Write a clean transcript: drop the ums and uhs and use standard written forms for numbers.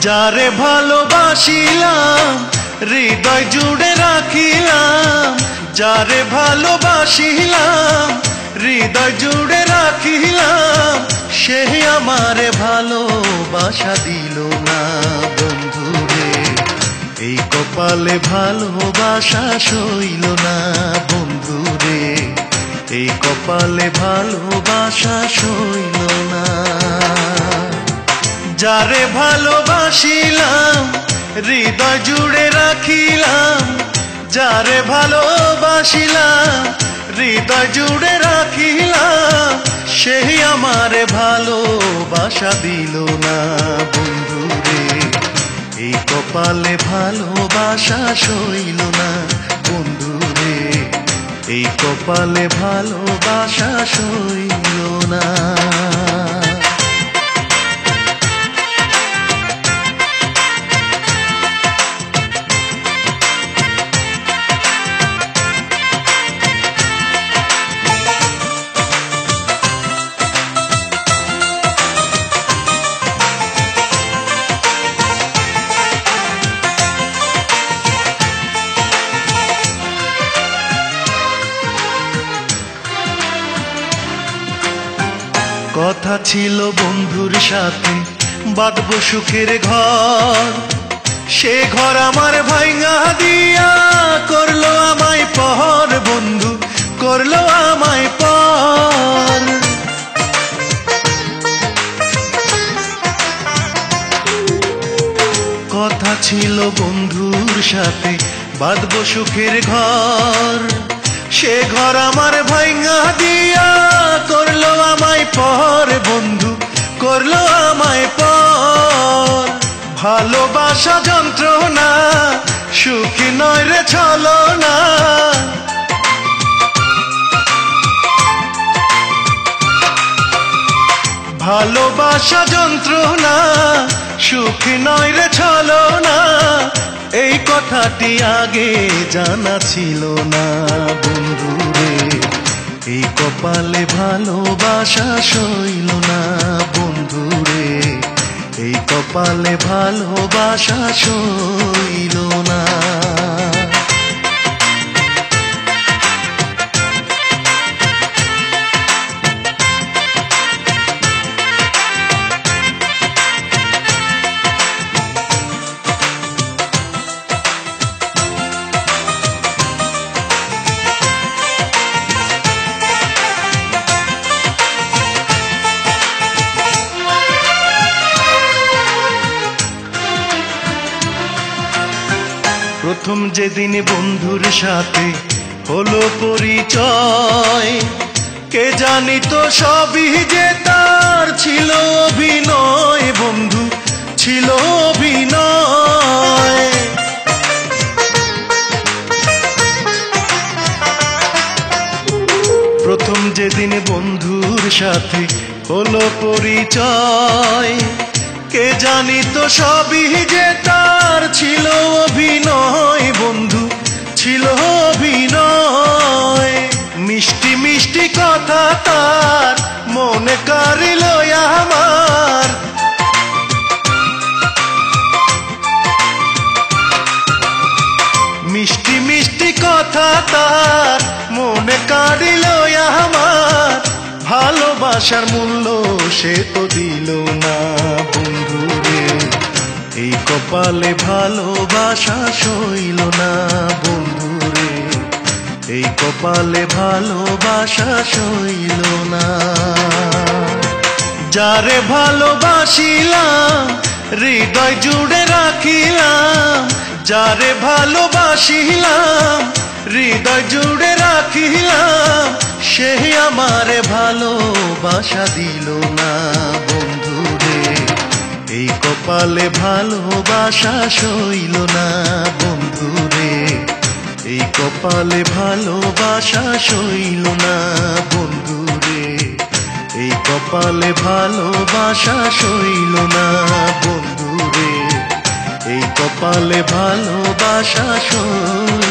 যারে ভালোবাসিলাম হৃদয় জুড়ে রাখিলাম, যারে ভালোবাসিলাম হৃদয় জুড়ে রাখিলাম, সে আমারে ভালোবাসা দিল না বন্ধুরে। এই কপালে ভালোবাসা সইল না বন্ধুরে, এই কপালে ভালোবাসা সইল না। যারে ভালোবাসিলাম হৃদয় জুড়ে রাখিলাম, যারে ভালোবাসিলাম হৃদয় জুড়ে রাখিলাম, সেই আমারে ভালোবাসা দিল না বন্ধুরে। এই কপালে ভালোবাসা সইল না বন্ধুরে, এই কপালে ভালোবাসা সইল না। কথা ছিল বন্ধুর সাথে বাঁধবো সুখের ঘর, সে ঘর আমার ভাঙা দিয়া করলো আমায় পর, বন্ধু করলো আমায় পর। কথা ছিল বন্ধুর সাথে বাঁধবো সুখের ঘর, সে ঘর আমার ভাঙা দিয়া করলো আমায় পর, বন্ধু করলো আমায় পর। ভালোবাসা যন্ত্রণা সুখী নয় রে ছলনা, ভালোবাসা যন্ত্রণা সুখী নয় রে ছলনা, এই কথাটি আগে জানা ছিল না বন্ধুরে। এই কপালে ভালোবাসা সইল না বন্ধুরে, এই কপালে ভালোবাসা সইল না। প্রথম যেদিন বন্ধুর সাথে হলো পরিচয়, কে জানিত সবই যে তার ছিল অভিনয়, বন্ধু ছিল অভিনয়। প্রথম যেদিন বন্ধুর সাথে হলো পরিচয়, কে জানিত সবই যে তার ছিল অভিনয়, বন্ধু ছিল অভিনয়। মিষ্টি মিষ্টি কথা তার মনে কাড়িল আমার, মিষ্টি মিষ্টি কথা তার মনে কাড়িল আমার। ভালোবাসার মূল্য সে তো দিল না বন্ধুরে, এই কপালে ভালোবাসা সইল না বন্ধুরে, এই কপালে ভালোবাসা সইল না। যারে ভালোবাসিলাম হৃদয় জুড়ে রাখিলাম, যারে ভালোবাসিলাম হৃদয় জুড়ে রাখিলাম, সে আমারে ভালোবাসা দিল না বন্ধুরে। এই কপালে ভালোবাসা সইল না বন্ধুরে, এই কপালে ভালোবাসা সইল না বন্ধুরে, এই কপালে ভালোবাসা সইল না বন্ধুরে, এই কপালে ভালোবাসা সইল